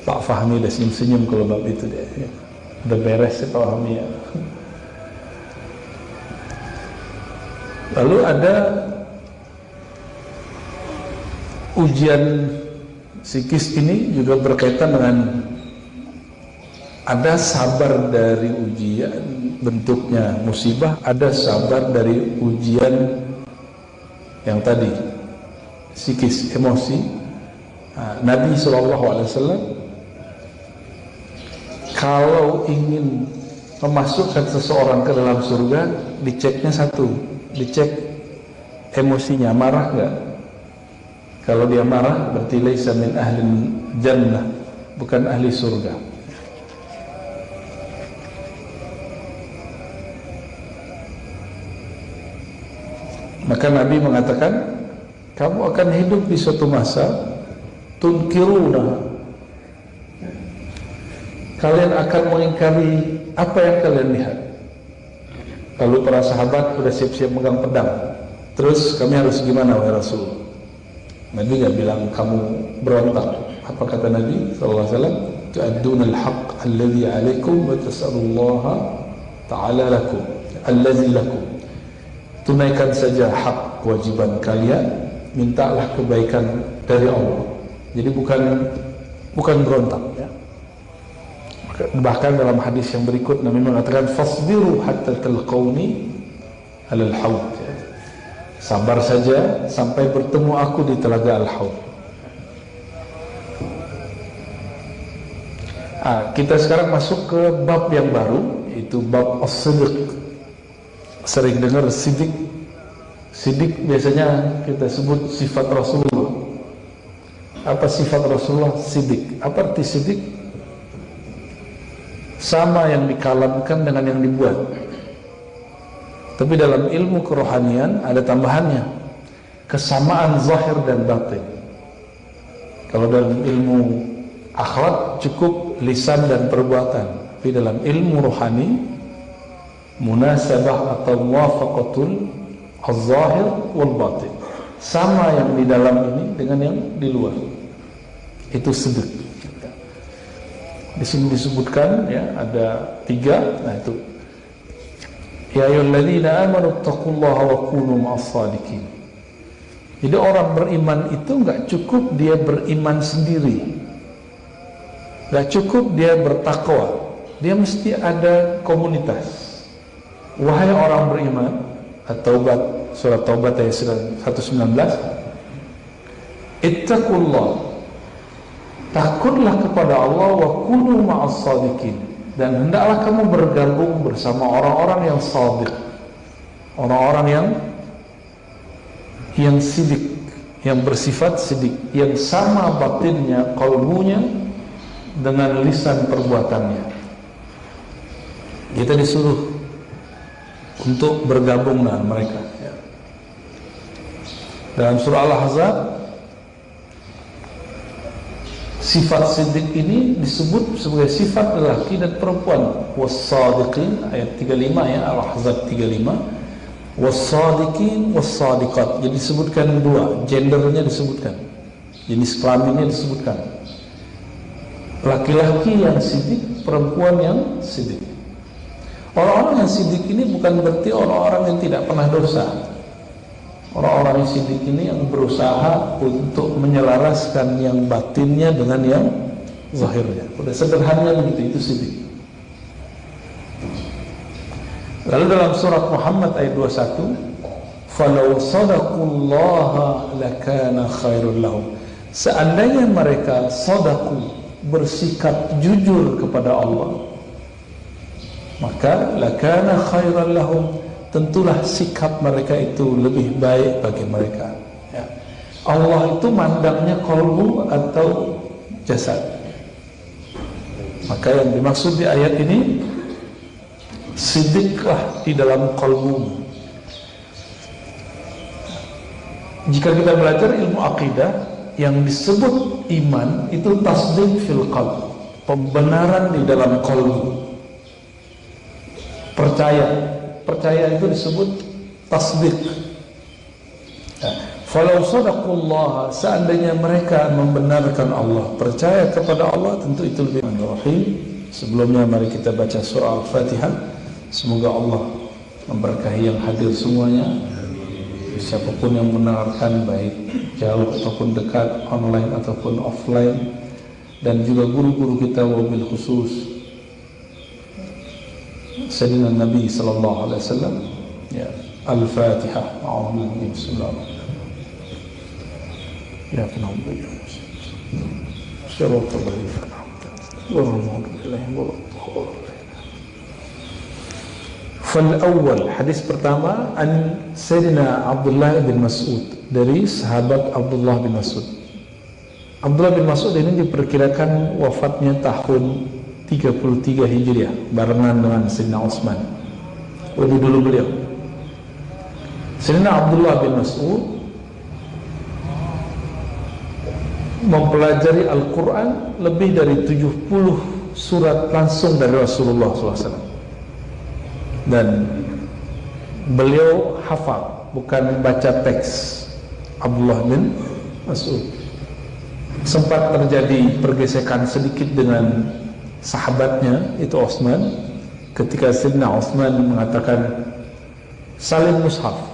Pak Fahmi udah senyum-senyum kalau bab itu deh. Udah beres ya Pak Fahmi ya. Lalu ada ujian psikis ini juga berkaitan dengan ada sabar dari ujian bentuknya musibah, ada sabar dari ujian yang tadi psikis, emosi. Nabi SAW kalau ingin memasukkan seseorang ke dalam surga, diceknya satu, dicek emosinya, marah nggak? Kalau dia marah berarti laisa min ahli jannah, bukan ahli surga. Maka Nabi mengatakan, kamu akan hidup di suatu masa tunkiruna, kalian akan mengingkari apa yang kalian lihat. Lalu para sahabat sudah siap-siap megang pedang. Terus kami harus gimana wahai Rasul? Nabi nggak bilang kamu berontak. Apa kata Nabi SAW? Tu'adduna al-haqq alladhi alaikum wa tas'alullaha ta'ala lakum alladhi lakum. Tunaikan saja hak kewajiban kalian, mintalah kebaikan dari Allah. Jadi bukan berontak ya. Bahkan dalam hadis yang berikut Nabi mengatakan fasbiru hatta talqauni alal haud ya. Sabar saja sampai bertemu aku di telaga al-haud. Kita sekarang masuk ke bab yang baru, yaitu bab as-sidq. Sering dengar sidik. Sidik biasanya kita sebut sifat Rasulullah. Apa sifat Rasulullah? Sidik. Apa arti sidik? Sama yang dikalamkan dengan yang dibuat. Tapi dalam ilmu kerohanian ada tambahannya, kesamaan zahir dan batin. Kalau dalam ilmu akhlak cukup lisan dan perbuatan, tapi dalam ilmu rohani munasabah atau muwafaqatul az-zahir wal batin. Sama yang di dalam ini dengan yang di luar. Itu sidq. Di sini disebutkan ya ada 3. Nah itu ya ayyuhalladzina amanu taqullaha wa kunu ma'as shadiqin. Jadi orang beriman itu enggak cukup dia beriman sendiri. Enggak cukup dia bertakwa. Dia mesti ada komunitas. Wahai orang beriman, At-Taubah surat Taubat ayat 119. Ittaqullah. Takutlah kepada Allah wa kunu ma'as shadiqin. Dan hendaklah kamu bergabung bersama orang-orang yang shadiq. Orang-orang yang sidik, yang bersifat sidik, yang sama batinnya, qalbunya dengan lisan perbuatannya. Kita disuruh untuk bergabung dengan mereka ya. Dalam surah Al-Ahzab sifat siddiq ini disebut sebagai sifat lelaki dan perempuan. Was-sadiqin ayat 35 ya, Al-Ahzab 35. Was-sadiqin was-sadiqat. Jadi disebutkan 2, gendernya disebutkan. Jenis kelaminnya disebutkan. Laki-laki yang siddiq, perempuan yang siddiq. Orang-orang yang siddiq ini bukan berarti orang-orang yang tidak pernah dosa. Orang-orang yang siddiq ini yang berusaha untuk menyelaraskan yang batinnya dengan yang zahirnya. Udah sederhananya begitu, itu siddiq. Lalu dalam surat Muhammad ayat 21, "Falau shadaqullaha lakana khairul lahum." Seandainya mereka shadaqu, bersikap jujur kepada Allah, maka lakana khairan lahum, tentulah sikap mereka itu lebih baik bagi mereka ya. Allah itu mandangnya qalbu atau jasad. Maka yang dimaksud di ayat ini, siddiqlah di dalam qalbu. Jika kita belajar ilmu akidah, yang disebut iman itu tasdiq fil qalb, pembenaran di dalam qalbu. Percaya itu disebut tasdiq. Falau sadaqullah, seandainya mereka membenarkan Allah, percaya kepada Allah, tentu itu lebih rahim. Sebelumnya mari kita baca surah Al-Fatihah. Semoga Allah memberkahi yang hadir semuanya, siapapun yang mendengarkan, baik jauh ataupun dekat, online ataupun offline, dan juga guru-guru kita, wabil khusus Sayyidina Nabi sallallahu alaihi wasallam. Ya, Al-Fatihah. A'udzubillahi bismillahirrahmanirrahim. Ya penampu ya Syaratul Latif Fal awal, hadis pertama an Sayyidina Abdullah bin Mas'ud, dari sahabat Abdullah bin Mas'ud. Abdullah bin Mas'ud ini diperkirakan wafatnya tahun 33 Hijriah, barengan dengan Sayyidina Utsman. Lebih dulu beliau. Sayyidina Abdullah bin Mas'ud mempelajari Al-Quran lebih dari 70 surat langsung dari Rasulullah SAW, dan beliau hafal, bukan baca teks. Abdullah bin Mas'ud sempat terjadi pergesekan sedikit dengan sahabatnya, itu Utsman, ketika Sayyidina Utsman mengatakan salim mushaf.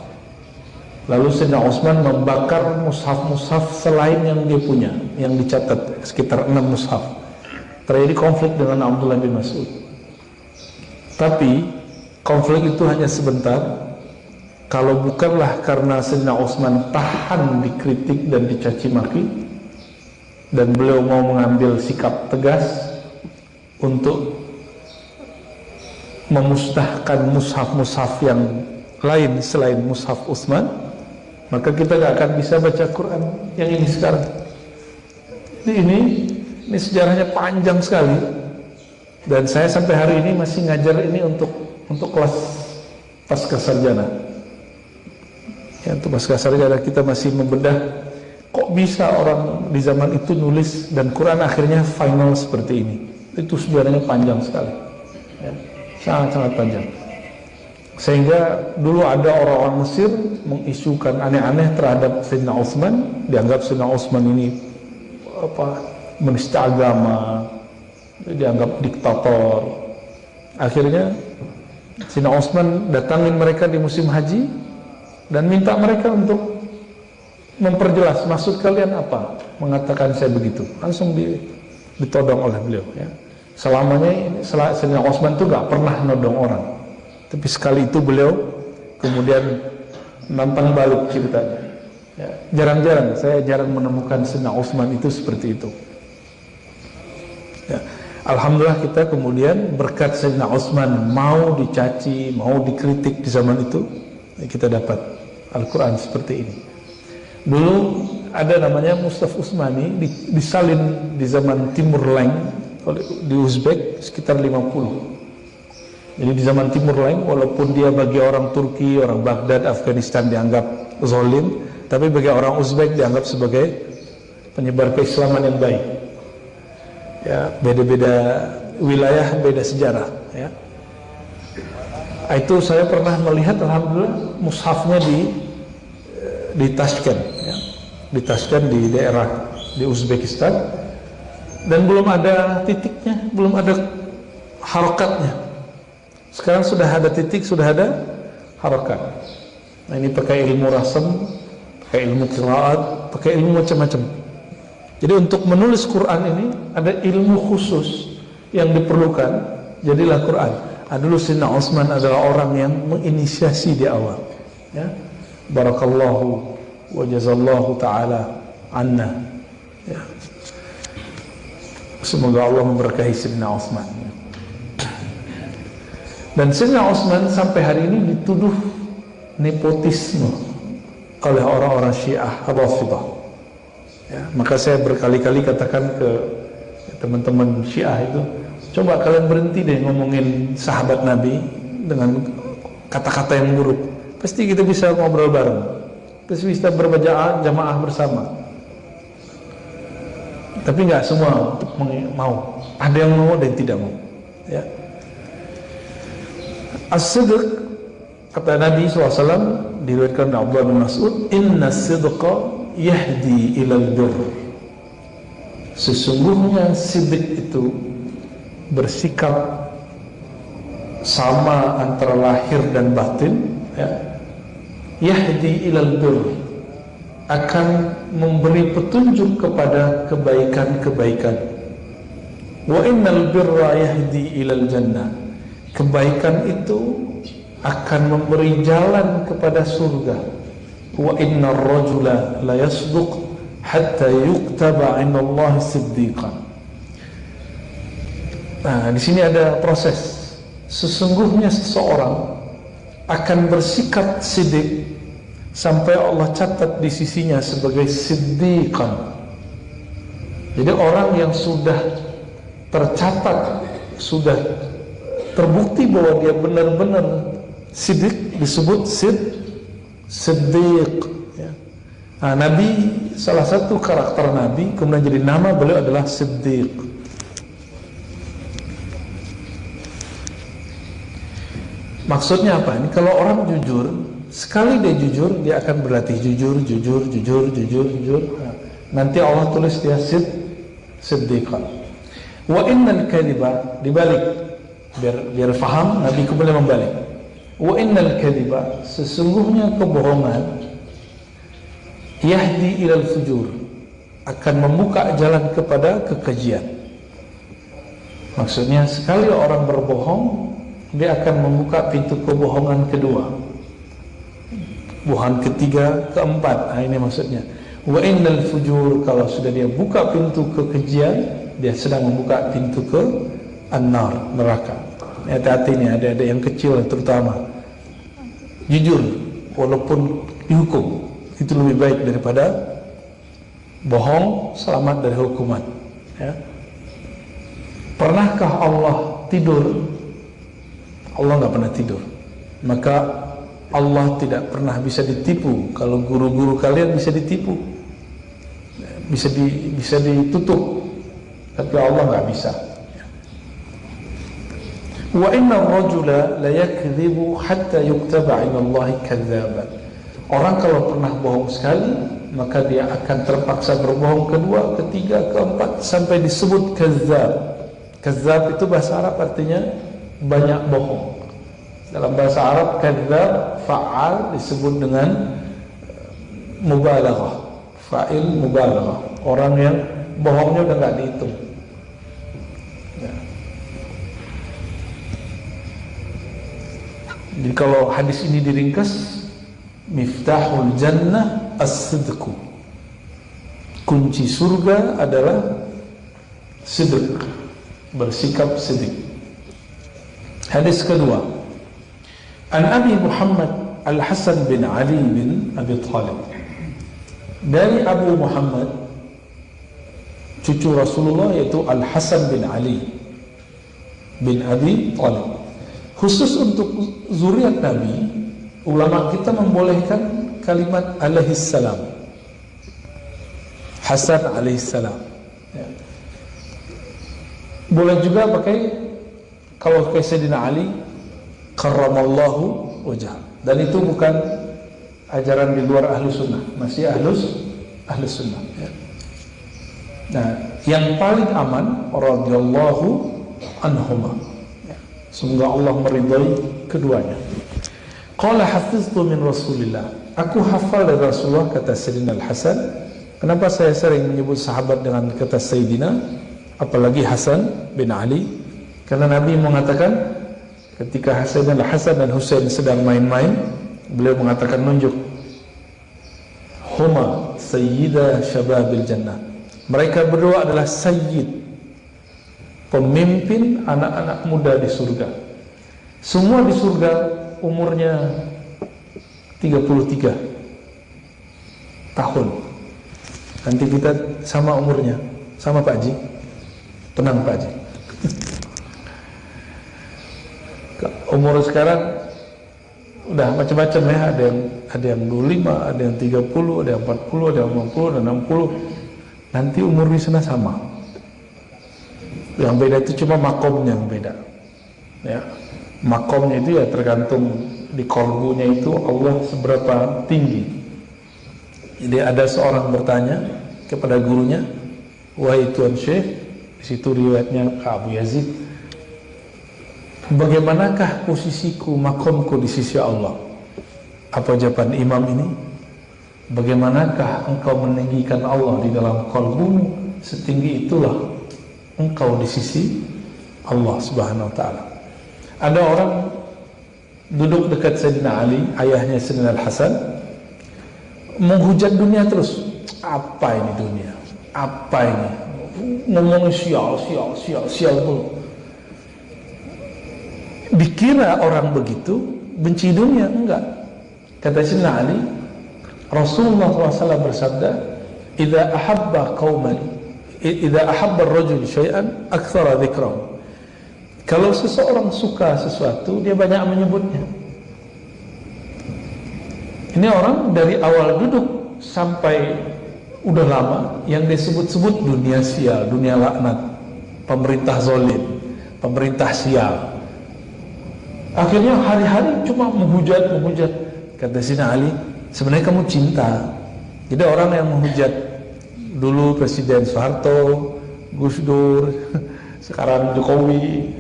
Lalu Sayyidina Utsman membakar mushaf-mushaf selain yang dia punya, yang dicatat sekitar 6 mushaf. Terjadi konflik dengan Abdullah bin Mas'ud. Tapi konflik itu hanya sebentar. Kalau bukanlah karena Sayyidina Utsman tahan dikritik dan dicaci maki, dan beliau mau mengambil sikap tegas untuk memusnahkan mushaf-mushaf yang lain selain mushaf Utsman, maka kita gak akan bisa baca Quran yang ini sekarang. Ini sejarahnya panjang sekali, dan saya sampai hari ini masih ngajar ini untuk kelas pasca sarjana. Ya, untuk pasca sarjana kita masih membedah kok bisa orang di zaman itu nulis dan Quran akhirnya final seperti ini. Itu sebenarnya panjang sekali, ya, sangat-sangat panjang. Sehingga dulu ada orang-orang Mesir mengisukan aneh-aneh terhadap Sayyidina Utsman, dianggap Sayyidina Utsman ini menista agama, dianggap diktator. Akhirnya Sayyidina Utsman datangin mereka di musim haji dan minta mereka untuk memperjelas maksud kalian apa, mengatakan saya begitu. Langsung ditodong oleh beliau, ya. Selamanya Sayyidina Utsman itu gak pernah nodong orang, tapi sekali itu beliau kemudian nantang balik ceritanya. Ya, saya jarang menemukan Sayyidina Utsman itu seperti itu. Ya, alhamdulillah kita kemudian berkat Sayyidina Utsman mau dicaci, mau dikritik di zaman itu, ya, kita dapat Al-Quran seperti ini. Dulu ada namanya Mushaf Utsmani disalin di zaman Timur Leng di Uzbek sekitar 50. Jadi di zaman Timur Leng, walaupun dia bagi orang Turki, orang Baghdad, Afghanistan dianggap zalim, tapi bagi orang Uzbek dianggap sebagai penyebar keislaman yang baik. Ya, beda-beda wilayah, beda sejarah, ya. Itu saya pernah melihat, alhamdulillah, mushafnya di Tashkent, ya. Di Tashkent, di daerah di Uzbekistan, dan belum ada titiknya, belum ada harokatnya. Sekarang sudah ada titik, sudah ada harokat. Nah, ini pakai ilmu rasam, pakai ilmu qiraat, pakai ilmu macam-macam. Jadi untuk menulis Quran ini ada ilmu khusus yang diperlukan. Jadilah Quran. Dulu Sayyidina Utsman adalah orang yang menginisiasi di awal, ya. Barakallahu wa jazallahu ta'ala anna, ya. Semoga Allah memberkahi Sayyidina Utsman. Dan Sayyidina Utsman sampai hari ini dituduh nepotisme oleh orang-orang Syiah Rafidhah. Ya, maka saya berkali-kali katakan ke teman-teman Syiah itu, coba kalian berhenti deh ngomongin sahabat Nabi dengan kata-kata yang buruk. Pasti kita bisa ngobrol bareng, pasti bisa berjamaah bersama. Tapi nggak semua mau. Ada yang mau dan tidak mau, ya. As-sidq Kata Nabi SAW, diriwayatkan Abdullah bin Mas'ud, inna sidqa yahdi ilal birr. Sesungguhnya sidq itu bersikap sama antara lahir dan batin, ya. Yahdi ilal birr, akan memberi petunjuk kepada kebaikan-kebaikan. Wa innal birra yahdi ilal jannah. Kebaikan itu akan memberi jalan kepada surga. Wa innar rajula la yasduq hatta yuktaba 'indallahi siddiqan. Nah, di sini ada proses. Sesungguhnya seseorang akan bersikap siddiq sampai Allah catat di sisinya sebagai siddiqan. Jadi orang yang sudah tercatat, sudah terbukti bahwa dia benar-benar siddiq, disebut siddiq, ya. Nah, Nabi, salah satu karakter Nabi kemudian jadi nama beliau adalah siddiq. Maksudnya apa? Ini kalau orang jujur, sekali dia jujur, dia akan berlatih jujur. Nah, nanti Allah tulis dia siddiqan. Wa innal kadhiba, dibalik, biar faham, Nabi kemudian membalik. Wa innal kadhiba, sesungguhnya kebohongan, yahdi ilal fujur, akan membuka jalan kepada kekejian. Maksudnya sekali orang berbohong, dia akan membuka pintu kebohongan kedua, bohongan ketiga, keempat. Nah, ini maksudnya. Wa innal fujur, kalau sudah dia buka pintu kekejian, dia sedang membuka pintu ke an-nar, neraka. Hati-hati nih, ada yang kecil terutama. Jujur walaupun dihukum itu lebih baik daripada bohong selamat dari hukuman, ya. Pernahkah Allah tidur? Allah nggak pernah tidur. Maka Allah tidak pernah bisa ditipu. Kalau guru-guru kalian bisa ditipu, bisa ditutup, tapi Allah nggak bisa. Wa inna ar-rajula la yakdhibu hatta yuktaba 'inda Allahi kadzdzaban. Orang kalau pernah bohong sekali, maka dia akan terpaksa berbohong kedua, ketiga, keempat, sampai disebut kadzdzab. Kadzdzab itu bahasa Arab artinya banyak bohong. Dalam bahasa Arab kadzdzab fa'al disebut dengan mubalaghah, fa'il mubalaghah, orang yang bohongnya udah nggak dihitung, ya. Jadi kalau hadis ini diringkas, miftahul jannah as-sidqu, kunci surga adalah sidq, bersikap sidq. Hadis kedua, An Abi Muhammad Al-Hasan bin Ali bin Abi Thalib, dari Abu Muhammad cucu Rasulullah, yaitu Al-Hasan bin Ali bin Abi Thalib. Khusus untuk zuriat Nabi, ulama kita membolehkan kalimat alaihissalam, Hasan alaihissalam, ya. Boleh juga pakai, kalau kayak Sayyidina Ali, karramallahu wajah. Dan itu bukan ajaran di luar ahlu sunnah, masih ahlu sunnah, ya. Nah, yang paling aman radhiyallahu anhuma, ya. Semoga Allah meridhai keduanya. Qala hafiztu min Rasulillah, aku hafal dari Rasulullah, kata Sayyidina Al-Hasan. Kenapa saya sering menyebut sahabat dengan kata Sayyidina, apalagi Hasan bin Ali? Karena Nabi mengatakan ketika Sayyidina Al-Hasan dan Husain sedang main-main, beliau mengatakan, nunjuk, huma sayyida syababil jannah, mereka berdua adalah sayyid, pemimpin anak-anak muda di surga. Semua di surga umurnya 33 tahun. Nanti kita sama umurnya, sama Pak Haji. Tenang Pak Haji. Umur sekarang udah macam-macam ya, ada yang 25, ada yang 30, ada yang 40, ada yang 50, ada yang 60. Nanti umur di sana sama. Yang beda itu cuma makomnya yang beda, ya. Makomnya itu ya tergantung di kolbunya itu Allah seberapa tinggi. Jadi ada seorang bertanya kepada gurunya, wahai Tuan Syekh, di situ riwayatnya Abu Yazid, bagaimanakah posisiku, makomku di sisi Allah? Apa jawaban imam ini? Bagaimanakah engkau meninggikan Allah di dalam kolbumu, setinggi itulah engkau di sisi Allah Subhanahu wa ta'ala. Ada orang duduk dekat Sayyidina Ali, ayahnya Sayyidina Al-Hasan, menghujat dunia terus. Apa ini dunia? Apa ini? Ngomongin sial pun. Dikira orang begitu benci dunia, enggak. Kata Sayyidina Ali, Rasulullah SAW bersabda, "Idza ahabba qauman, idza ahabba ar-rajul syai'an aktsara dzikrahu." Kalau seseorang suka sesuatu, dia banyak menyebutnya. Ini orang dari awal duduk sampai udah lama yang disebut-sebut dunia sial, dunia laknat, pemerintah zalim, pemerintah sial. Akhirnya hari-hari cuma menghujat. Kata Sayyidina Ali, sebenarnya kamu cinta. Jadi orang yang menghujat dulu Presiden Soeharto, Gus Dur, sekarang Jokowi,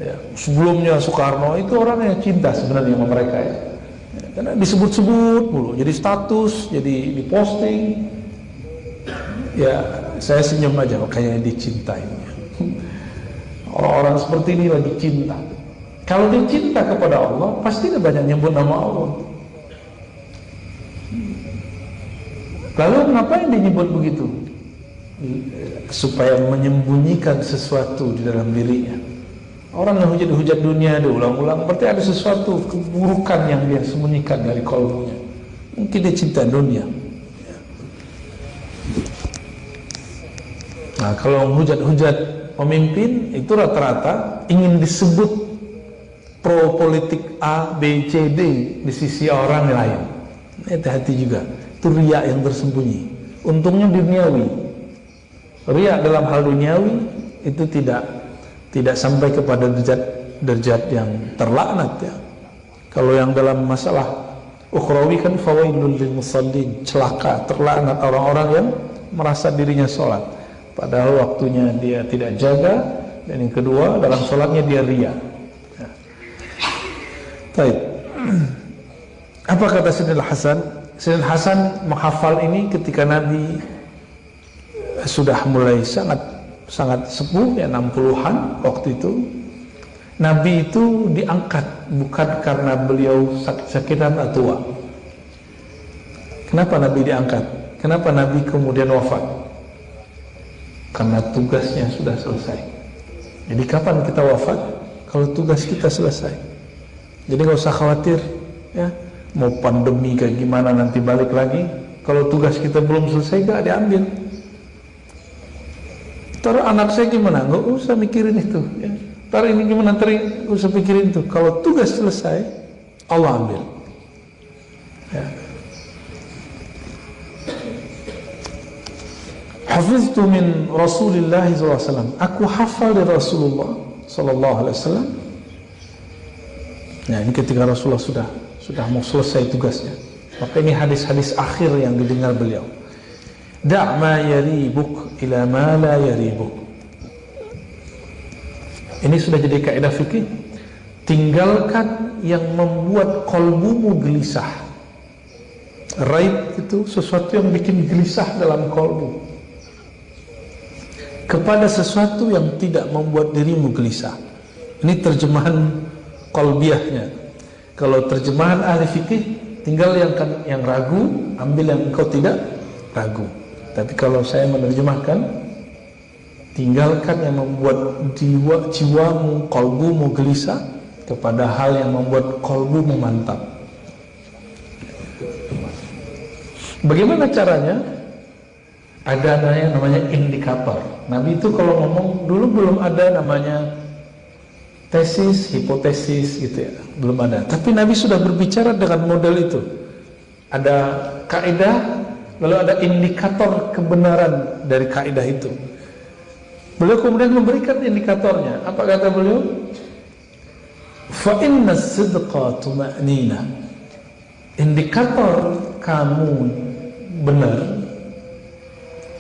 ya, sebelumnya Soekarno, itu orang yang cinta sebenarnya sama mereka ya. Karena disebut-sebut mulu, jadi status, jadi diposting. Ya, saya senyum aja, kayaknya dicintai. Orang-orang seperti ini lagi cinta. Kalau dia cinta kepada Allah, pasti dia banyak nyebut nama Allah. Lalu ngapain dia nyebut begitu? Supaya menyembunyikan sesuatu di dalam dirinya. Orang yang hujat-hujat dunia diulang-ulang, berarti ada sesuatu keburukan yang dia sembunyikan dari kalbunya. Mungkin dia cinta dunia. Nah, kalau hujat-hujat pemimpin itu rata-rata ingin disebut pro politik A, B, C, D di sisi orang lain. Hati-hati juga. Itu riya yang tersembunyi. Untungnya duniawi. Riya dalam hal duniawi itu tidak sampai kepada derajat yang terlaknat ya. Kalau yang dalam masalah ukhrawi kan fawailul lil musallin, celaka, terlaknat orang-orang yang merasa dirinya sholat padahal waktunya dia tidak jaga, dan yang kedua dalam sholatnya dia riya. Ya. Baik. Apa kata Sayyidina Hasan? Sayyidina Hasan menghafal ini ketika Nabi sudah mulai sangat sepuh ya, 60-an waktu itu. Nabi itu diangkat bukan karena beliau sakitan atau tua. Kenapa Nabi diangkat? Kenapa Nabi kemudian wafat? Karena tugasnya sudah selesai. Jadi kapan kita wafat? Kalau tugas kita selesai. Jadi gak usah khawatir ya, mau pandemi kayak gimana nanti balik lagi. Kalau tugas kita belum selesai gak diambil. Taruh anak saya gimana? Nggak usah mikirin itu ya. Taruh ini gimana? Nggak usah pikirin itu. Kalau tugas selesai, Allah ambil ya. Hafiztu min Rasulillah SAW. Aku hafal dari Rasulullah SAW. Nah, ini ketika Rasulullah sudah mau selesai tugasnya. Maka ini hadis-hadis akhir yang didengar beliau. Da' ma yaribuk ila ma la yaribuk. Ini sudah jadi kaidah fikih. Tinggalkan yang membuat kolbumu gelisah. Raib itu sesuatu yang bikin gelisah dalam kolbu, kepada sesuatu yang tidak membuat dirimu gelisah. Ini terjemahan kolbiahnya. Kalau terjemahan ahli fikih, tinggal yang ragu, ambil yang engkau tidak ragu. Tapi kalau saya menerjemahkan, tinggalkan yang membuat jiwamu, kolbumu gelisah, kepada hal yang membuat kolbumu mantap. Bagaimana caranya? Ada namanya indikator. Nabi itu kalau ngomong, dulu belum ada namanya tesis, hipotesis gitu ya, belum ada. Tapi Nabi sudah berbicara dengan model itu. Ada kaidah, lalu ada indikator kebenaran dari kaidah itu. Beliau kemudian memberikan indikatornya. Apa kata beliau? Fa inna sidqa tuma'nina. Indikator kamu benar,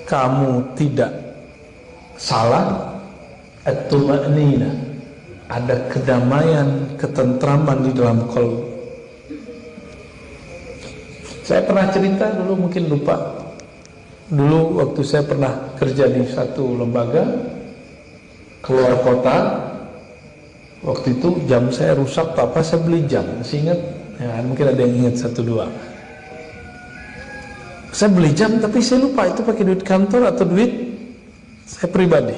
kamu tidak salah, at-tuma'nina, ada kedamaian, ketentraman di dalam qalb. Saya pernah cerita dulu, mungkin lupa. Dulu waktu saya pernah kerja di satu lembaga keluar kota, waktu itu jam saya rusak apa, saya beli jam, masih ingat ya, mungkin ada yang ingat satu dua. Saya beli jam tapi saya lupa itu pakai duit kantor atau duit saya pribadi.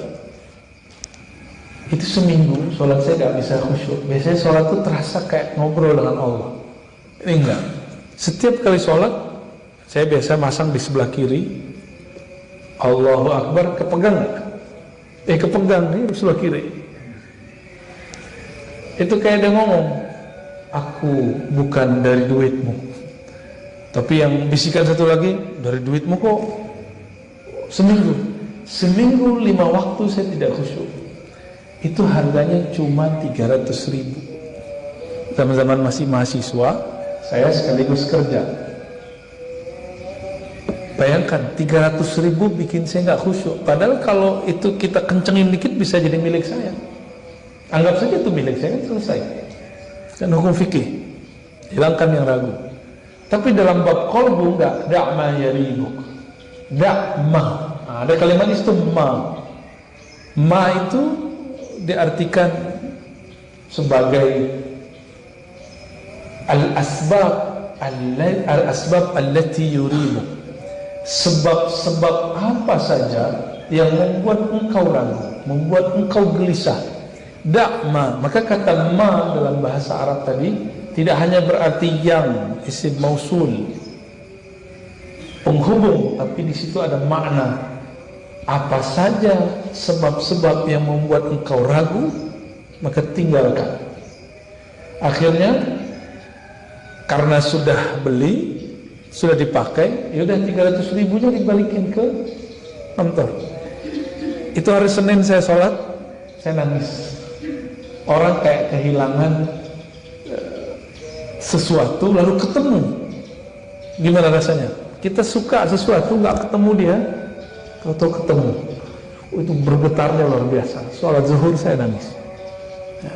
Itu seminggu sholat saya gak bisa khusyuk. Biasanya sholat itu terasa kayak ngobrol dengan Allah. Ini enggak. Setiap kali sholat saya biasa masang di sebelah kiri, Allahu Akbar, kepegang gak? Kepegang nih sebelah kiri. Itu kayak dia ngomong, aku bukan dari duitmu. Tapi yang bisikan satu lagi, dari duitmu kok. Seminggu 5 waktu saya tidak khusyuk. Itu harganya cuma 300.000. Zaman-zaman masih mahasiswa, saya sekaligus kerja. Bayangkan 300.000 bikin saya gak khusyuk. Padahal kalau itu kita kencengin dikit bisa jadi milik saya. Anggap saja itu milik saya, kan selesai. Dan hukum fikih, hilangkan yang ragu. Tapi dalam bab qalbu enggak, da'ma yaribuk, da'ma. Ada kalimat itu ma. Ma itu diartikan sebagai al-asbab allati yuribuk, sebab-sebab apa saja yang membuat engkau ragu, membuat engkau gelisah. Da'ma, maka kata ma dalam bahasa Arab tadi tidak hanya berarti yang, isim mausul, penghubung, tapi di situ ada makna. Apa saja sebab-sebab yang membuat engkau ragu, maka tinggalkan. Akhirnya karena sudah beli, sudah dipakai, ya udah 300.000-nya dibalikin ke kantor. Itu hari Senin saya sholat, saya nangis. Orang kayak kehilangan sesuatu lalu ketemu. Gimana rasanya? Kita suka sesuatu, nggak ketemu dia, atau ketemu. Itu bergetarnya luar biasa. Sholat zuhur saya nangis. Ya.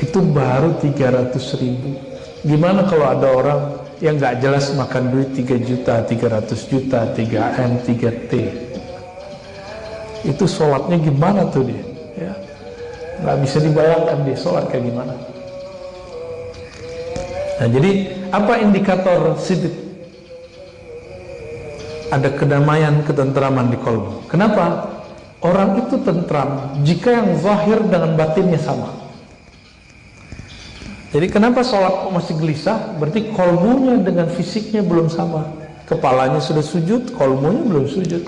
Itu baru 300.000. Gimana kalau ada orang yang nggak jelas makan duit 3 juta, 300 juta, 3M, 3T? Itu sholatnya gimana tuh dia? Ya. Nggak bisa dibayangkan dia sholat kayak gimana. Nah, jadi apa indikator sidik? Ada kedamaian, ketentraman di qalbu. Kenapa? Orang itu tentram jika yang zahir dengan batinnya sama. Jadi kenapa sholat kok masih gelisah? Berarti qalbunya dengan fisiknya belum sama. Kepalanya sudah sujud, qalbunya belum sujud.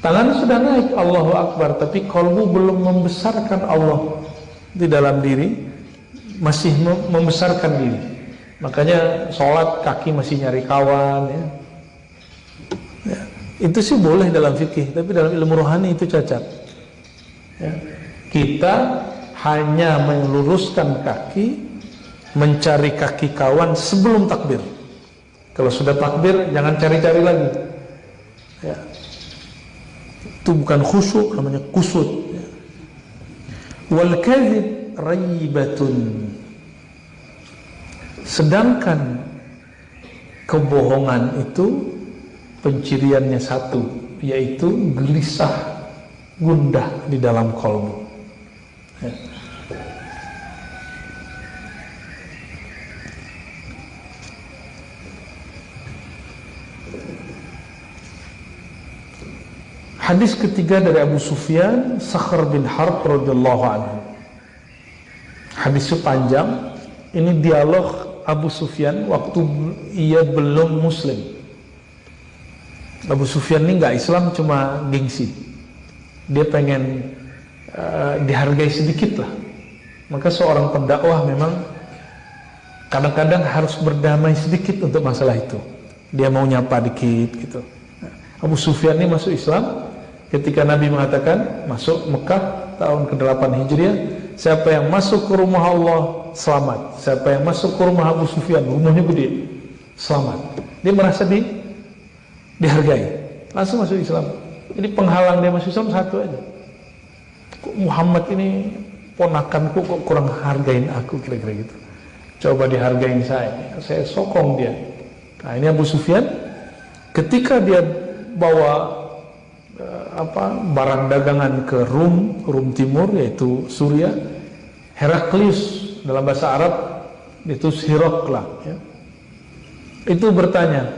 Tangan sudah naik, Allahu Akbar, tapi qalbu belum membesarkan Allah di dalam diri, masih membesarkan diri. Makanya sholat kaki masih nyari kawan, ya. Ya. Itu sih boleh dalam fikih, tapi dalam ilmu rohani itu cacat. Ya. Kita hanya meluruskan kaki, mencari kaki kawan sebelum takbir. Kalau sudah takbir, jangan cari-cari lagi. Ya. Itu bukan khusyuk, namanya kusut. Wal kadhib raibatun. Sedangkan kebohongan itu penciriannya satu, yaitu gelisah, gundah di dalam qalbu. Ya. Hadis ketiga dari Abu Sufyan, Sakhr bin Harb radhiyallahu anhu. Hadisnya panjang. Ini dialog Abu Sufyan waktu ia belum muslim. Abu Sufyan ini nggak Islam, cuma gengsi. Dia pengen dihargai sedikit lah. Maka seorang pendakwah memang kadang-kadang harus berdamai sedikit untuk masalah itu. Dia mau nyapa dikit gitu. Abu Sufyan ini masuk Islam ketika Nabi mengatakan masuk Mekah tahun ke-8 Hijriah, siapa yang masuk ke rumah Allah selamat, siapa yang masuk ke rumah Abu Sufyan, rumahnya gede, selamat. Dia merasa dihargai, langsung masuk Islam. Jadi penghalang dia masuk Islam satu aja, kok Muhammad ini ponakanku kok kurang hargain aku, kira-kira gitu. Coba dihargain saya sokong dia. Nah ini Abu Sufyan, ketika dia bawa barang dagangan ke Rum Timur, yaitu Suria, Heraklius dalam bahasa Arab itu Hirokla, ya, itu bertanya,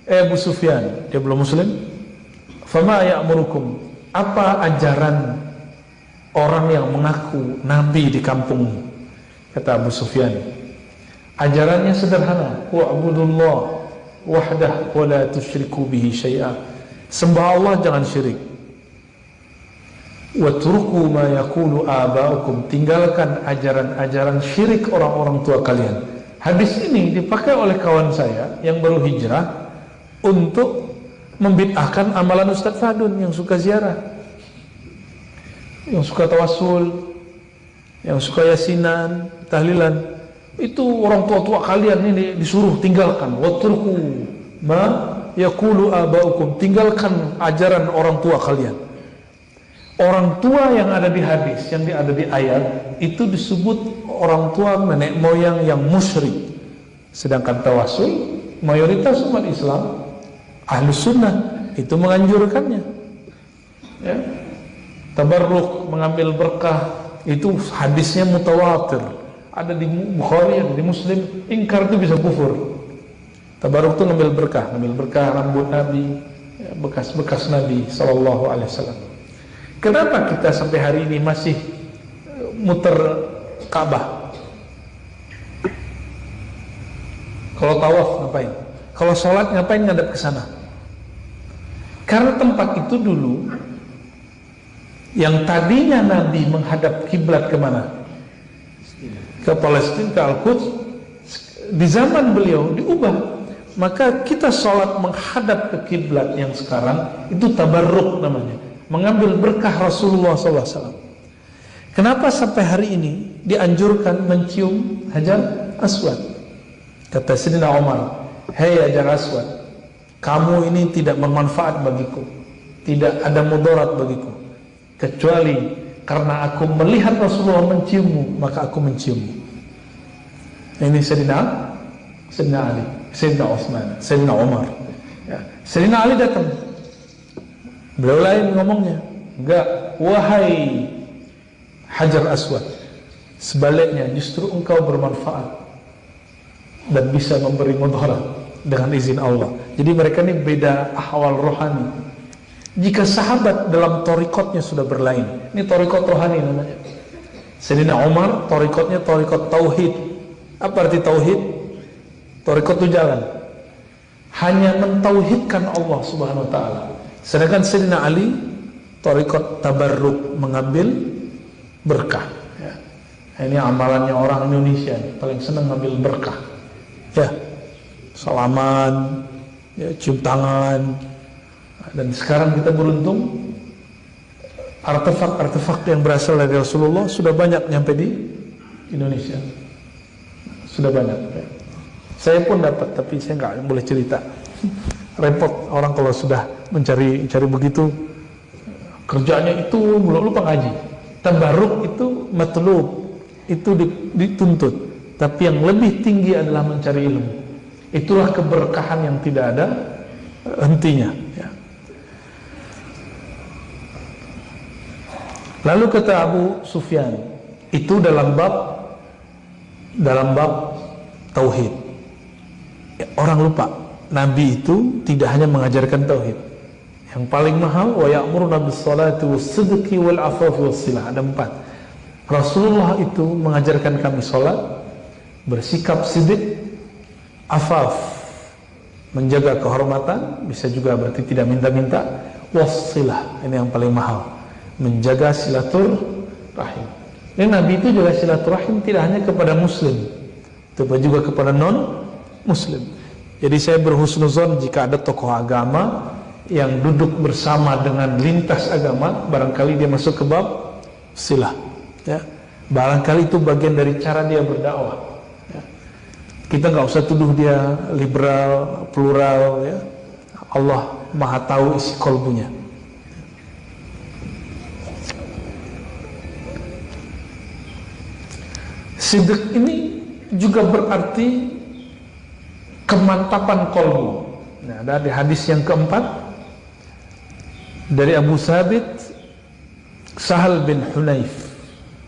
Abu Sufyan, dia belum muslim, fama ya'murukum, apa ajaran orang yang mengaku nabi di kampungmu? Kata Abu Sufyan, ajarannya sederhana, wa'budullah wahdah wa la tusyriku bihi syai'a, sembah Allah jangan syirik, watruku ma yaqulu aba'ukum, tinggalkan ajaran-ajaran syirik orang-orang tua kalian. Hadis ini dipakai oleh kawan saya yang baru hijrah untuk membid'ahkan amalan Ustadz Fadun yang suka ziarah, yang suka tawasul, yang suka yasinan, tahlilan. Itu orang tua-tua kalian ini disuruh tinggalkan. Watruku ma yaqulu aba'ukum, tinggalkan ajaran orang tua kalian. Orang tua yang ada di hadis, yang ada di ayat itu disebut orang tua nenek moyang yang musyrik. Sedangkan tawasul mayoritas umat Islam Ahlus Sunnah itu menganjurkannya, ya. Tabarruk, mengambil berkah, itu hadisnya mutawatir, ada di Bukhari, ada di Muslim. Ingkar itu bisa kufur. Tabarruk itu ngambil berkah rambut Nabi, ya, bekas-bekas Nabi Sallallahu Alaihi Wasallam. Kenapa kita sampai hari ini masih muter Ka'bah? Kalau tawaf ngapain? Kalau sholat ngapain ngadap ke sana? Karena tempat itu dulu yang tadinya Nabi menghadap kiblat kemana? Ke Palestina, ke Al-Quds. Di zaman beliau diubah. Maka kita sholat menghadap ke kiblat yang sekarang itu tabarruk namanya, mengambil berkah Rasulullah SAW. Kenapa sampai hari ini dianjurkan mencium Hajar Aswad? Kata Sayyidina Umar, hei Hajar Aswad, kamu ini tidak bermanfaat bagiku, tidak ada mudarat bagiku, kecuali karena aku melihat Rasulullah menciummu, maka aku menciummu. Ini Sayyidina Ali, Sayyidina Utsman, Sayyidina Umar, ya. Sayyidina Ali datang, beliau lain ngomongnya, enggak, wahai Hajar Aswad, sebaliknya justru engkau bermanfaat dan bisa memberi mudarat dengan izin Allah. Jadi mereka ini beda ahwal rohani. Jika sahabat dalam torikotnya sudah berlain, ini torikot rohani namanya. Sayyidina Umar torikotnya torikot tauhid. Apa arti tauhid? Torikot itu jalan, hanya mentauhidkan Allah Subhanahu Wa Taala. Sedangkan Sayyidina Ali torikot tabarruk, mengambil berkah, ya. Ini amalannya orang Indonesia, paling senang ngambil berkah, ya, salaman, ya, cium tangan. Dan sekarang kita beruntung, artefak-artefak yang berasal dari Rasulullah sudah banyak nyampe di Indonesia, sudah banyak, ya. Saya pun dapat, tapi saya nggak boleh cerita. Repot orang kalau sudah mencari begitu, kerjanya itu lupa ngaji. Tabarruk itu matlub, itu dituntut, tapi yang lebih tinggi adalah mencari ilmu. Itulah keberkahan yang tidak ada hentinya, ya. Lalu kata Abu Sufyan, itu dalam bab tauhid. Orang lupa, Nabi itu tidak hanya mengajarkan tauhid. Yang paling mahal, wa ya'muruna bis-shalati was-sidqi wal-'afafi was-silah. Ada 4. Rasulullah itu mengajarkan kami salat, bersikap sidq, afaf, menjaga kehormatan, bisa juga berarti tidak minta-minta, was-silah, ini yang paling mahal, menjaga silaturahim. Ini Nabi itu juga silaturahim tidak hanya kepada muslim, tapi juga kepada non-muslim. Jadi saya berhusnuzon jika ada tokoh agama yang duduk bersama dengan lintas agama, barangkali dia masuk ke bab silah, ya. Barangkali itu bagian dari cara dia berdakwah. Ya. Kita nggak usah tuduh dia liberal, plural. Ya. Allah Maha tahu isi kolbunya. Sidq ini juga berarti kemantapan kolbu. Nah, ada di hadis yang keempat dari Abu Sabit Sahal bin Hunayf,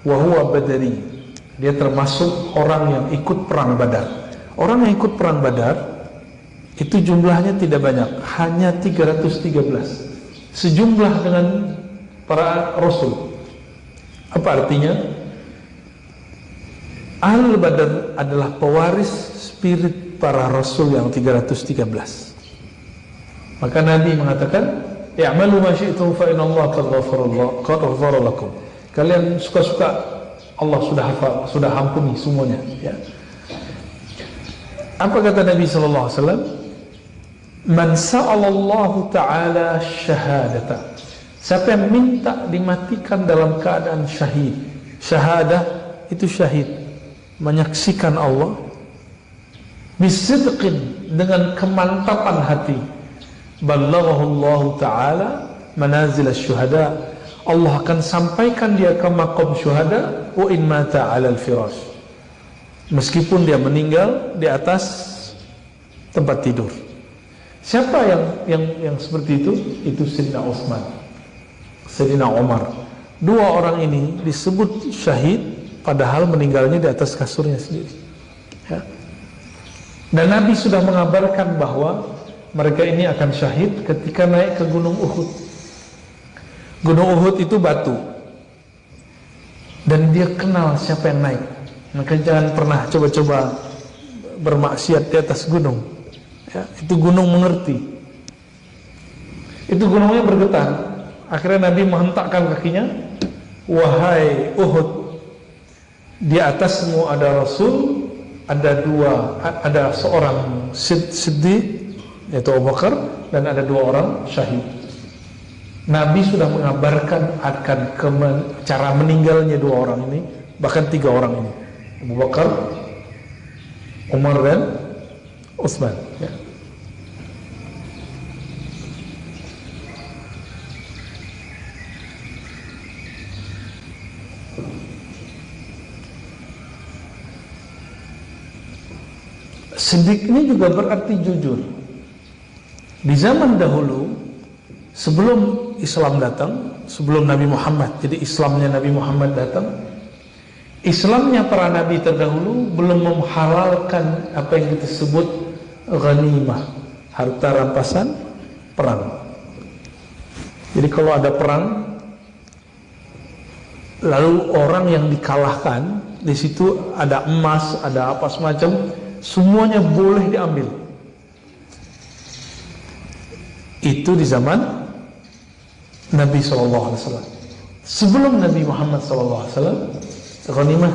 wa huwa badari. Dia termasuk orang yang ikut perang Badar. Orang yang ikut perang Badar itu jumlahnya tidak banyak, hanya 313. Sejumlah dengan para rasul. Apa artinya? Ahlul Badar adalah pewaris spirit para rasul yang 313. Maka Nabi mengatakan, "I'malu ma syi'tum fa inna Allah qad ghafara lakum." Kalian suka-suka, Allah sudah hafal, sudah ampuni semuanya, ya. Apa kata Nabi sallallahu alaihi wasallam? "Man sa'alallahu ta'ala syahadata." Siapa yang minta dimatikan dalam keadaan syahid. Syahadah itu syahid, menyaksikan Allah. Bisidqin, dengan kemantapan hati. Ballaghahu Allah Ta'ala manazil asy-syuhada. Allah akan sampaikan dia ke maqam syuhada, wa in mata 'alal firash. Meskipun dia meninggal di atas tempat tidur. Siapa yang seperti itu? Itu Sayyidina Utsman, Sayyidina Umar. Dua orang ini disebut syahid padahal meninggalnya di atas kasurnya sendiri. Ya. Dan Nabi sudah mengabarkan bahwa mereka ini akan syahid ketika naik ke Gunung Uhud. Gunung Uhud itu batu, dan dia kenal siapa yang naik. Maka jangan pernah coba-coba bermaksiat di atas gunung. Ya, itu gunung mengerti. Itu gunungnya bergetar. Akhirnya Nabi menghentakkan kakinya. Wahai Uhud, di atasmu ada Rasul, ada seorang Siddiq, yaitu Abu Bakar, dan ada dua orang syahid. Nabi sudah mengabarkan akan cara meninggalnya dua orang ini, bahkan tiga orang ini, Abu Bakar, Umar, dan Utsman. Ya. Siddiq ini juga berarti jujur. Di zaman dahulu, sebelum Islam datang, sebelum Nabi Muhammad, jadi Islamnya Nabi Muhammad datang, Islamnya para Nabi terdahulu belum menghalalkan apa yang kita sebut ghanimah, harta rampasan perang. Jadi kalau ada perang, lalu orang yang dikalahkan, di situ ada emas, ada apa semacam, semuanya boleh diambil. Itu di zaman Nabi SAW. Sebelum Nabi Muhammad SAW, ghanimah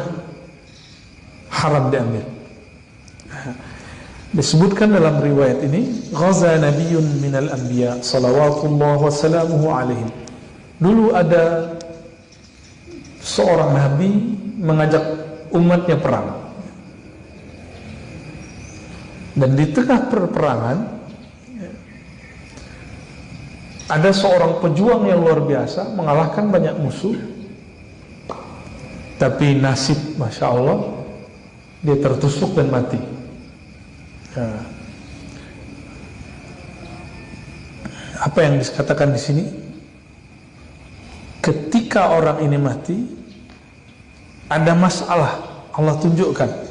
haram diambil. Disebutkan dalam riwayat ini, ghaza nabiyyun minal anbiya salawatullah wa salamuhu alaihim. Dulu ada seorang nabi mengajak umatnya perang. Dan di tengah perperangan ada seorang pejuang yang luar biasa, mengalahkan banyak musuh. Tapi nasib, Masya Allah, dia tertusuk dan mati. Nah, apa yang dikatakan di sini? Ketika orang ini mati, ada masalah. Allah tunjukkan.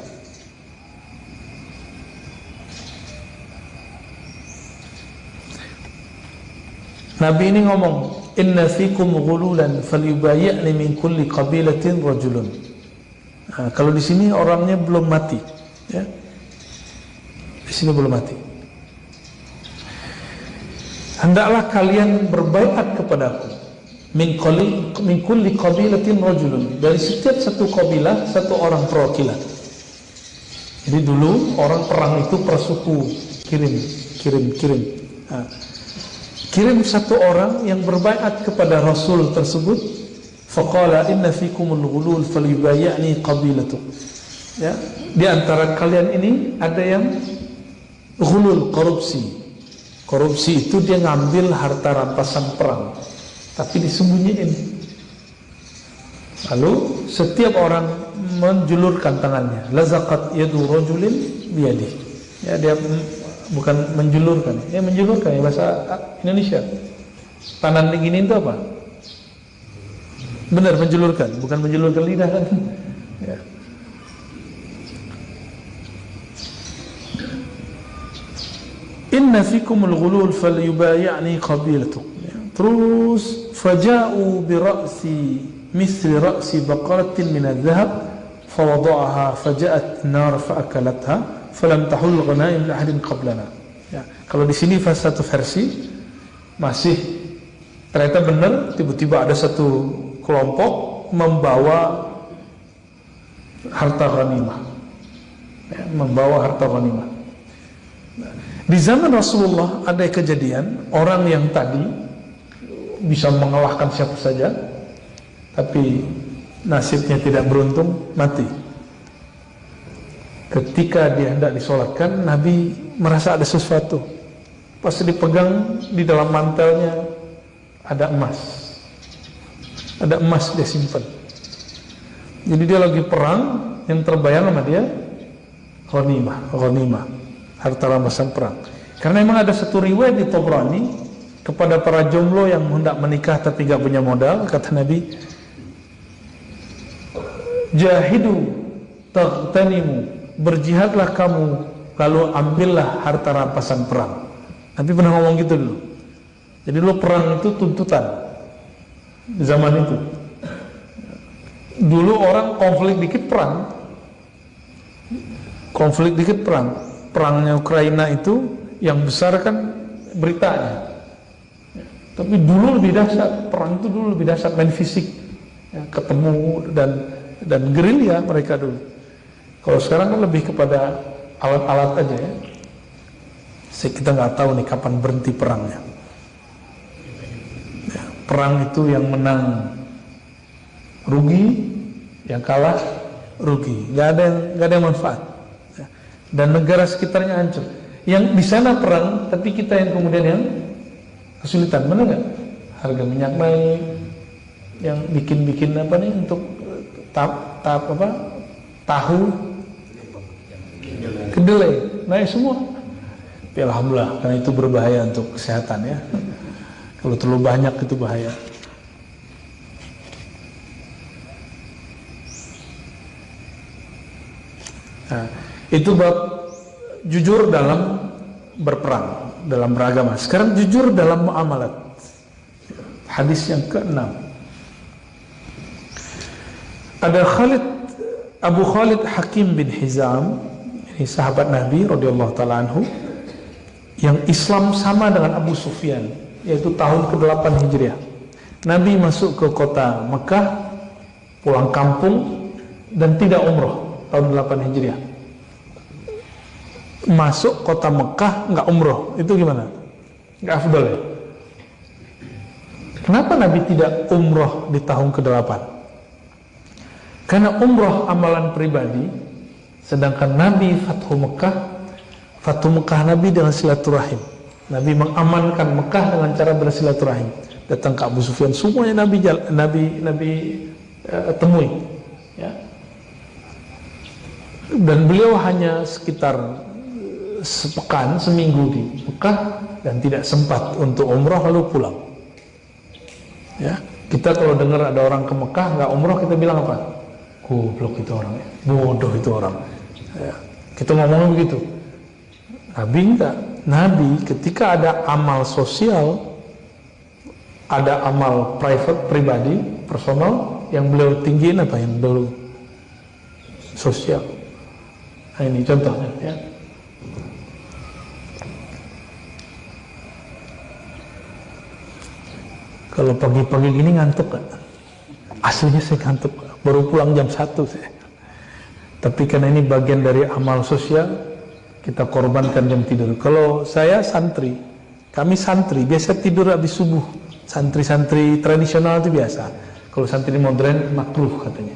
Nabi ini ngomong, inna fikum ghululan falyubayyi'ni min kulli qabilatin rajulun. Nah, kalau di sini orangnya belum mati, ya. Di sini belum mati. Hendaklah kalian berbaiat kepadaku min kulli qabilatin rajulun. Dari setiap satu kabilah satu orang perwakilan. Jadi dulu orang perang itu per suku, kirim. Nah, kirim satu orang yang berbaiat kepada Rasul tersebut, Faqala inna fikumul ghulul falyubayyi'ni qabilatu. Ya, di antara kalian ini ada yang ghulul, korupsi. Korupsi itu dia ngambil harta rampasan perang tapi disembunyiin. Lalu setiap orang menjulurkan tangannya. Lazaqat yadu rajulin biyadihi. Ya, dia bukan menjulurkan, dia menjulurkan ya, bahasa Indonesia. Tangan begini itu apa? Benar, menjulurkan, bukan menjulurkan lidah kan? Ya. Inna fikumul ghulul falyubayyi'ni qabilatu. Terus faja'u bi ra'si misli ra'si baqaratin min adh-dhahab fawada'aha faja'at nar fa'akalatha falam tahul ghanaim li ahadin qablana. Ya, kalau di sini satu versi masih ternyata benar, tiba-tiba ada satu kelompok membawa harta ghanimah. Ya, membawa harta ghanimah. Di zaman Rasulullah ada kejadian orang yang tadi bisa mengalahkan siapa saja, tapi nasibnya tidak beruntung, mati. Ketika dia hendak disolatkan, Nabi merasa ada sesuatu. Pas dipegang, di dalam mantelnya ada emas. Ada emas dia simpan. Jadi dia lagi perang, yang terbayang sama dia ghanimah, harta rampasan perang. Karena memang ada satu riwayat di Tabrani kepada para jomblo yang hendak menikah tapi gak punya modal, kata Nabi, jahidu taghtanimu, berjihadlah kamu lalu ambillah harta rampasan perang. Nabi pernah ngomong gitu dulu. Jadi dulu perang itu tuntutan di zaman itu. Dulu orang konflik dikit perang. Perangnya Ukraina itu yang besar kan beritanya. Tapi dulu lebih dahsyat, perang itu dulu lebih dahsyat, main fisik, ya, ketemu dan gerilya mereka dulu. Kalau sekarang kan lebih kepada alat-alat aja ya. Kita nggak tahu nih kapan berhenti perangnya. Ya, perang itu yang menang rugi, yang kalah rugi, nggak ada yang manfaat. Ya. Dan negara sekitarnya hancur. Yang di sana perang, tapi kita yang kemudian yang kesulitan, mana nggak? Harga minyak naik, yang bikin apa nih untuk tahu kedelai naik semua. Tapi alhamdulillah, karena itu berbahaya untuk kesehatan ya. Kalau terlalu banyak itu bahaya. Nah, itu bab jujur dalam berperang, dalam beragama. Sekarang jujur dalam muamalat. Hadis yang ke-6. Ada Abu Khalid Hakim bin Hizam, ini sahabat Nabi radhiyallahu taala anhu, yang Islam sama dengan Abu Sufyan, yaitu tahun ke-8 Hijriah. Nabi masuk ke kota Mekah, pulang kampung dan tidak umroh tahun 8 Hijriah. Masuk kota Mekah nggak umroh, itu gimana? Nggak afdal ya? Kenapa Nabi tidak umroh di tahun ke-8? Karena umroh amalan pribadi, sedangkan Nabi Fathu Mekah Nabi dengan silaturahim. Nabi mengamankan Mekah dengan cara bersilaturahim. Datang ke Abu Sufyan, semuanya Nabi temui. Ya. Dan beliau hanya sekitar sepekan, seminggu di Mekah dan tidak sempat untuk umroh lalu pulang. Ya, kita kalau dengar ada orang ke Mekah nggak umroh, kita bilang apa? Goblok itu orang, bodoh itu orang. Ya, kita ngomongnya begitu. Nabi enggak. Nabi ketika ada amal sosial, ada amal private, pribadi, personal, yang beliau tinggiin apa? Yang beliau sosial. Nah, ini contohnya ya. Kalau pagi-pagi gini ngantuk kan? Aslinya saya ngantuk, baru pulang jam 1 saya. Tapi karena ini bagian dari amal sosial, kita korbankan jam tidur. Kalau saya santri, kami santri biasa tidur habis subuh. Santri-santri tradisional itu biasa. Kalau santri modern makruh katanya.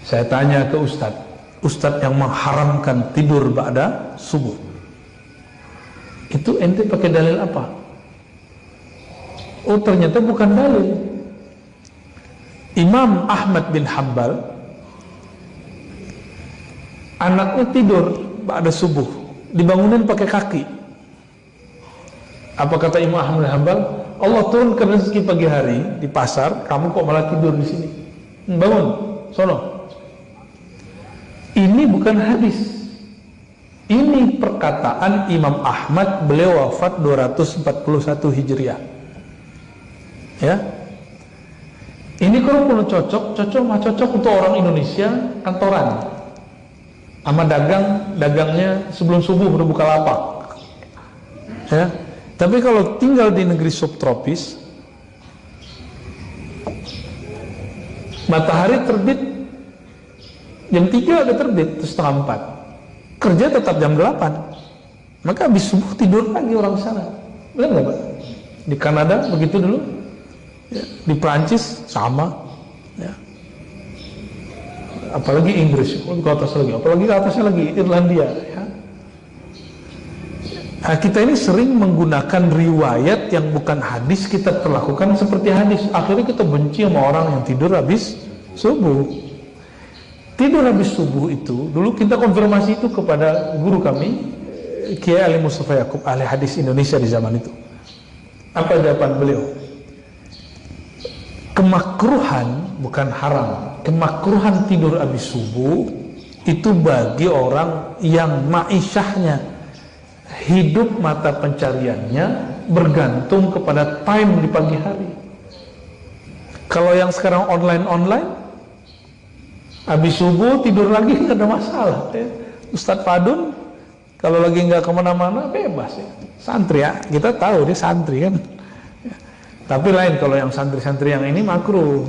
Saya tanya ke ustadz yang mengharamkan tidur ba'da subuh, itu ente pakai dalil apa? Oh ternyata bukan dalil. Imam Ahmad bin Hanbal, anaknya tidur ba'da subuh, dibangunin pakai kaki. Apa kata Imam Ahmad bin Hanbal? Allah turunkan rezeki pagi hari di pasar, kamu kok malah tidur di sini? Bangun, sono. Ini bukan hadis. Ini perkataan Imam Ahmad, beliau wafat 241 Hijriah. Ya. Ini kalau perlu cocok untuk orang Indonesia kantoran. Sama dagangnya sebelum subuh udah buka lapak. Ya. Tapi kalau tinggal di negeri subtropis, matahari terbit jam 3 ada terbit, terus setengah 4. Kerja tetap jam 8. Maka habis subuh tidur lagi orang sana. Benar nggak Pak? Di Kanada begitu dulu, ya. Di Prancis sama, ya. Apalagi Inggris, ke atas lagi, apalagi ke atasnya lagi Irlandia, ya. Nah, kita ini sering menggunakan riwayat yang bukan hadis, kita perlakukan seperti hadis. Akhirnya kita benci sama orang yang tidur habis subuh. Tidur habis subuh itu, dulu kita konfirmasi itu kepada guru kami, Kiai Ali Mustafa Yaakob, ahli hadis Indonesia di zaman itu. Apa jawaban beliau? Kemakruhan, bukan haram, kemakruhan tidur habis subuh itu bagi orang yang ma'isyahnya, hidup mata pencariannya bergantung kepada time di pagi hari. Kalau yang sekarang online, habis subuh tidur lagi nggak ada masalah, ya. Ustadz Fadun kalau lagi nggak kemana-mana bebas, ya. Santri ya, kita tahu dia santri kan, ya. Tapi lain kalau yang santri-santri yang ini makruh,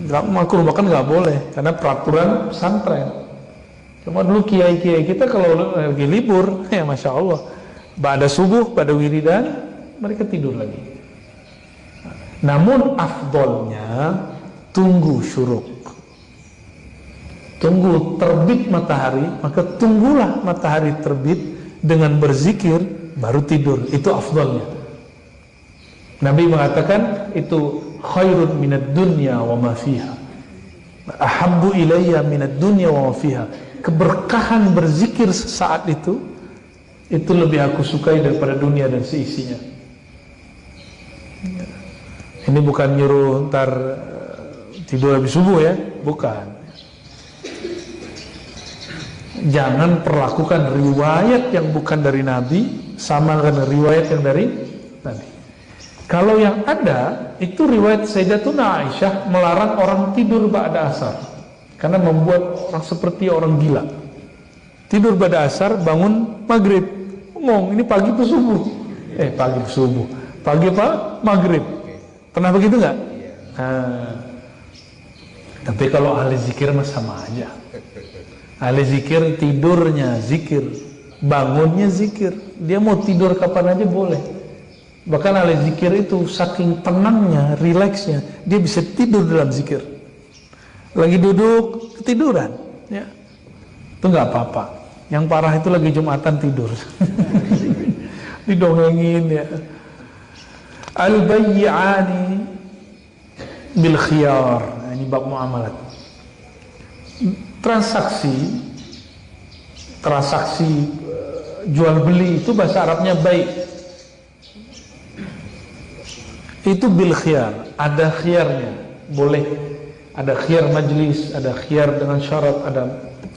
nggak makruh, bahkan nggak boleh karena peraturan pesantren. Cuma dulu kiai-kiai kita kalau lagi libur, ya masya Allah, pada subuh, pada wiridan mereka tidur lagi. Namun afdolnya tunggu syuruk. Tunggu terbit matahari, maka tunggulah matahari terbit dengan berzikir, baru tidur. Itu afdalnya. Nabi mengatakan itu khairun minad dunya wa ma fiha. Ahabbu ilayya minad dunya wa ma fiha. Keberkahan berzikir sesaat itu lebih aku sukai daripada dunia dan seisinya. Ini bukan nyuruh ntar tidur habis subuh ya, bukan. Jangan perlakukan riwayat yang bukan dari Nabi sama dengan riwayat yang dari Nabi. Kalau yang ada itu riwayat Sayyidatuna Aisyah melarang orang tidur ba'da asar karena membuat orang seperti orang gila. Tidur ba'da asar, bangun maghrib. Ngomong ini pagi atau subuh? Pagi atau subuh. Pagi apa? Maghrib. Pernah begitu nggak? Nah, tapi kalau ahli zikir mah sama aja. Ahli zikir tidurnya zikir, bangunnya zikir. Dia mau tidur kapan aja boleh. Bahkan ahli zikir itu saking tenangnya, rileksnya, dia bisa tidur dalam zikir. Lagi duduk ketiduran, ya. Itu nggak apa-apa. Yang parah itu lagi Jumatan tidur. Didongengin ya. Al-bayyi'ani bil khiyar. Nah, ini bab muamalat. Transaksi jual beli itu bahasa Arabnya baik. Itu bil khiyar, ada khiyarnya, boleh. Ada khiyar majlis, ada khiyar dengan syarat,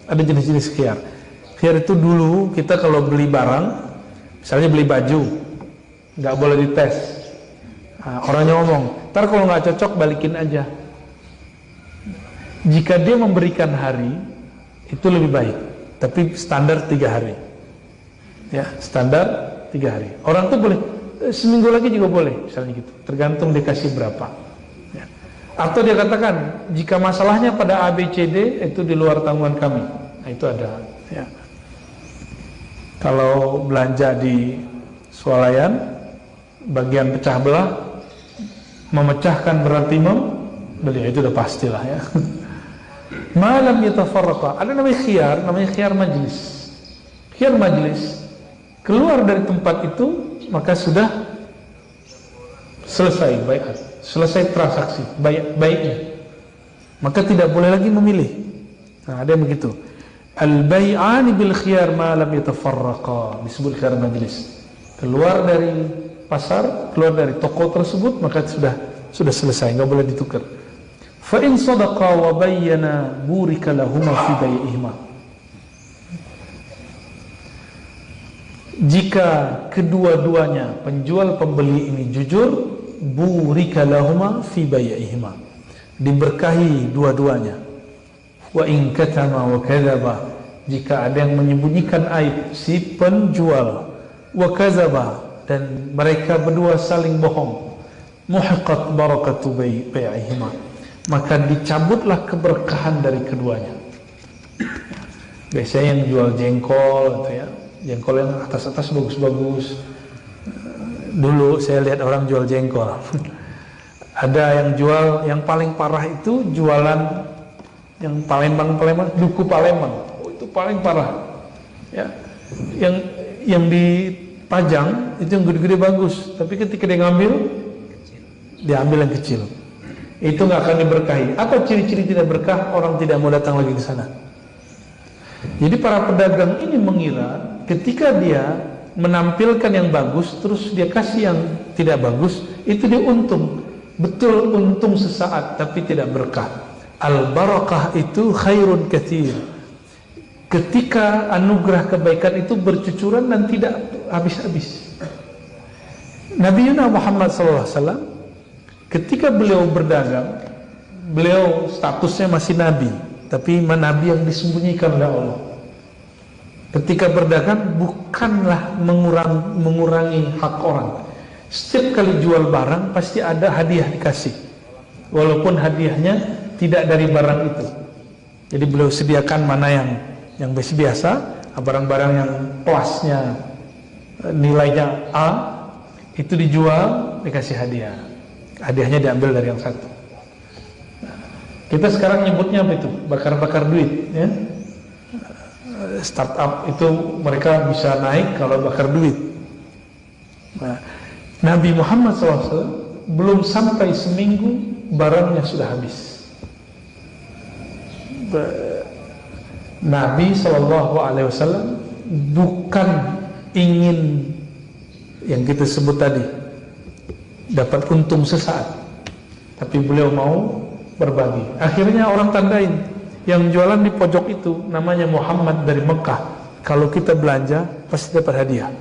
ada jenis-jenis khiyar. Khiyar itu dulu kita kalau beli barang, misalnya beli baju, nggak boleh dites. Nah, orangnya ngomong, ntar kalau nggak cocok balikin aja. Jika dia memberikan hari, itu lebih baik. Tapi standar 3 hari. Ya, standar 3 hari. Orang tuh boleh seminggu lagi juga boleh, misalnya gitu. Tergantung dikasih berapa. Ya. Atau dia katakan, jika masalahnya pada ABCD itu di luar tanggungan kami. Nah, itu ada. Ya. Kalau belanja di swalayan, bagian pecah belah memecahkan berarti membeli, itu udah pastilah ya. Malam yatafarraqa, ada namanya khiyar majlis. Khiyar majlis, keluar dari tempat itu maka sudah selesai baiat, selesai transaksi baiknya, maka tidak boleh lagi memilih. Nah, ada yang begitu. Al-bai'ani bil khiyar ma lam yatafarraqa, disebut khiyar majlis. Keluar dari pasar, keluar dari toko tersebut, maka sudah selesai, nggak boleh ditukar. Fa in sadaqa wa bayyana burika lahuma fi bai'ihima. Jika kedua-duanya penjual pembeli ini jujur, burika lahuma fi bai'ihima, diberkahi dua-duanya. Wa in katama wa kadzaba, jika ada yang menyembunyikan aib si penjual, wa kadzaba, dan mereka berdua saling bohong, muhiqat barakatu bai'ihima, maka dicabutlah keberkahan dari keduanya. Biasanya yang jual jengkol atau ya, jengkol yang atas-atas bagus-bagus. Dulu saya lihat orang jual jengkol. Ada yang jual, yang paling parah itu jualan yang Palembang, duku Palembang. Oh, itu paling parah. Ya. Yang dipajang itu yang gede-gede bagus, tapi ketika dia ngambil, dia ambil yang kecil. Itu nggak akan diberkahi. Apa ciri-ciri tidak berkah? Orang tidak mau datang lagi ke sana. Jadi para pedagang ini mengira ketika dia menampilkan yang bagus, terus dia kasih yang tidak bagus, itu dia untung. Betul, untung sesaat, tapi tidak berkah. Al-barakah itu khairun katsir. Ketika anugerah kebaikan itu bercucuran dan tidak habis-habis. Nabi Muhammad SAW, ketika beliau berdagang, beliau statusnya masih nabi, tapi nabi yang disembunyikan oleh Allah. Ketika berdagang bukanlah mengurangi hak orang. Setiap kali jual barang pasti ada hadiah dikasih, walaupun hadiahnya tidak dari barang itu. Jadi beliau sediakan mana yang biasa, barang-barang yang kelasnya nilainya A, itu dijual, dikasih hadiah. Hadiahnya diambil dari yang satu. Kita sekarang nyebutnya apa itu? Bakar-bakar duit, ya. Startup itu mereka bisa naik kalau bakar duit. Nah, Nabi Muhammad SAW belum sampai seminggu barangnya sudah habis. Nabi SAW bukan ingin yang kita sebut tadi dapat untung sesaat, tapi beliau mau berbagi. Akhirnya orang tandain yang jualan di pojok itu namanya Muhammad dari Mekah. Kalau kita belanja pasti dapat hadiah.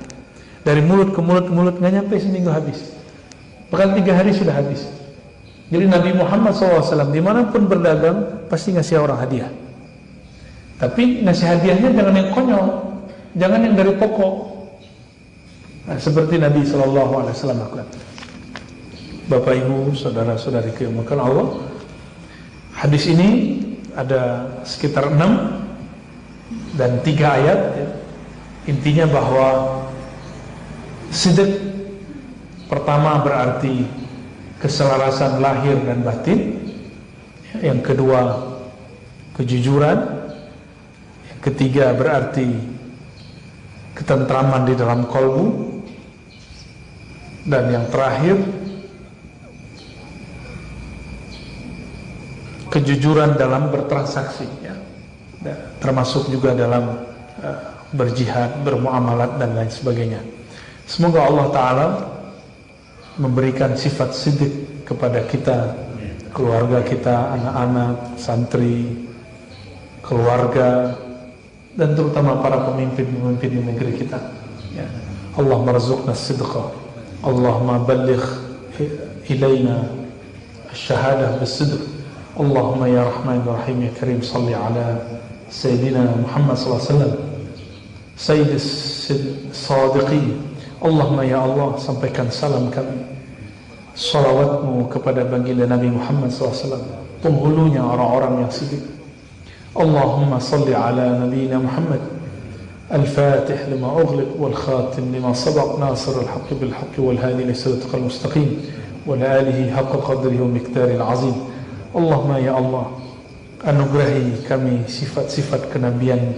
Dari mulut ke mulut nggak nyampe seminggu habis, bahkan 3 hari sudah habis. Jadi Nabi Muhammad SAW dimanapun berdagang pasti ngasih orang hadiah. Tapi ngasih hadiahnya jangan yang konyol, jangan yang dari pokok. Nah, seperti Nabi SAW lakukan. Bapak Ibu, saudara-saudari kemuliaan Allah, hadis ini ada sekitar 6 dan 3 ayat. Ya. Intinya bahwa sidq pertama berarti keselarasan lahir dan batin. Yang kedua kejujuran. Ketiga berarti ketentraman di dalam kolbu. Dan yang terakhir kejujuran dalam bertransaksi, ya. Termasuk juga dalam berjihad, bermuamalat dan lain sebagainya. Semoga Allah Ta'ala memberikan sifat siddiq kepada kita, keluarga kita, anak-anak, santri, keluarga, dan terutama para pemimpin-pemimpin di negeri kita, ya. Allah marzuqna sidqa, Allahumma balligh ilayna ash-shahadah bis-sidq. Allahumma ya Rahman ya Rahim ya Karim, salli ala Sayyidina Muhammad sallallahu alaihi wasallam, Sayyidis Sadiqin. Allahumma ya Allah, sampaikan salam kami, salawatmu kepada baginda Nabi Muhammad SAW, penghulunya orang-orang yang siddiq. Allahumma salli ala Nabiina Muhammad al-Fatih lima ughliq wal khatim lima sabaq nasir al-haqq bil haqq wal hadi li siratikal mustaqim wa ala alihi haqqa qadrihi wa miqdaril azim. Allahumma ya Allah, anugerahi kami sifat-sifat kenabian,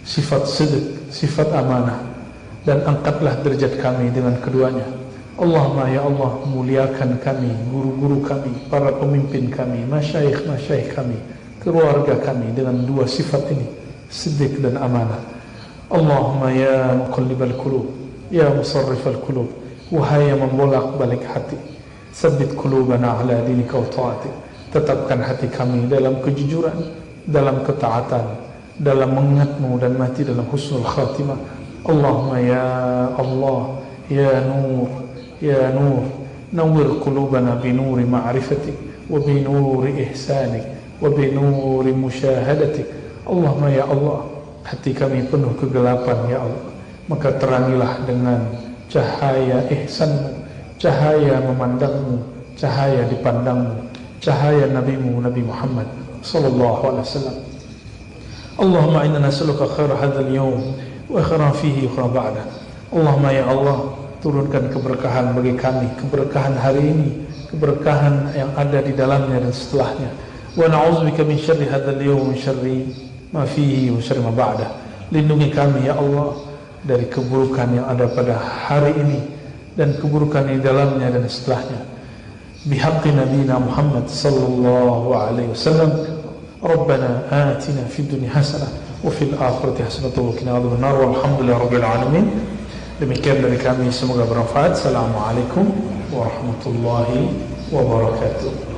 sifat sidq, sifat amanah, dan angkatlah derajat kami dengan keduanya. Allahumma ya Allah, muliakan kami, guru-guru kami, para pemimpin kami, masyayikh kami, keluarga kami dengan dua sifat ini, sidq dan amanah. Allahumma ya muqallibal qulub, ya musarrifal qulub, wahai yang membolak-balik hati, sabbit qulubana ala dinika wa ta'atik, tetapkan hati kami dalam kejujuran, dalam ketaatan, dalam mengingatmu dan mati dalam husnul khatimah. Allahumma ya Allah, ya Nur, ya Nur, nawwir qulubana bi nuri ma'rifatik wa bi nuri ihsanik wa bi nuri musyahadatik. Allahumma ya Allah, hati kami penuh kegelapan ya Allah, maka terangilah dengan cahaya ihsanmu, cahaya memandangmu, cahaya dipandangmu, cahaya nabimu Nabi Muhammad sallallahu alaihi wasallam. Allahumma inna nas'aluka khair hadzal yawm wa khairan fihi wa ba'da. Allahumma ya Allah, turunkan keberkahan bagi kami, keberkahan hari ini, keberkahan yang ada di dalamnya dan setelahnya. Wa na'udzubika min syarri hadzal yawm, min syarri ma fihi wa syarri ma ba'da. Lindungi kami ya Allah dari keburukan yang ada pada hari ini dan keburukan di dalamnya dan setelahnya. Bihaqqi nabiyina Muhammad sallallahu alaihi wasallam. Rabbana atina fid dunya hasanah wa fil akhirati hasanah wa qina adzabannar. Walhamdulillahi rabbil alamin. Demikian dari kami, semoga bermanfaat. Assalamualaikum warahmatullahi wabarakatuh.